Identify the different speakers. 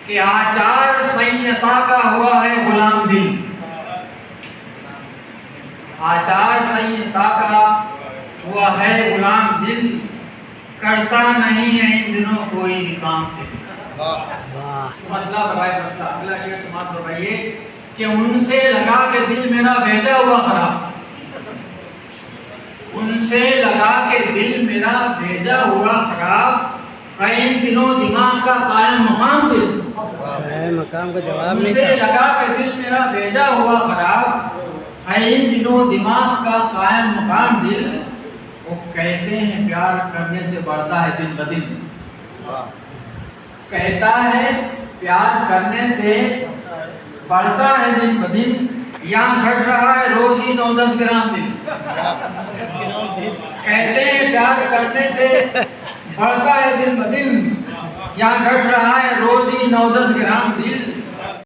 Speaker 1: कि आचार संहिता का हुआ है गुलाम दिल, आचार संहिता का हुआ है गुलाम दिल, करता नहीं है इन दिनों कोई भी काम थे। मतलब अगला शेर समाज बताइए कि उनसे लगा के दिल मेरा भेजा हुआ खराब, उनसे लगा के दिल मेरा भेजा हुआ खराब, इन दिनों दिमाग का कायम मकाम दिल,
Speaker 2: मकाम का जवाब नहीं
Speaker 1: उनसे लगा के दिल मेरा भेजा हुआ खराब, इन दिनों दिमाग का कायम मकाम दिल। वो कहते हैं प्यार करने से बढ़ता है दिन ब दिन, कहता है प्यार करने से बढ़ता है दिन ब दिन, यहाँ घट रहा है रोज ही 9-10 ग्राम दिल। कहते हैं प्यार करने से बढ़ता है दिन ब दिन, यहाँ घट रहा है रोज ही 9-10 ग्राम दिल।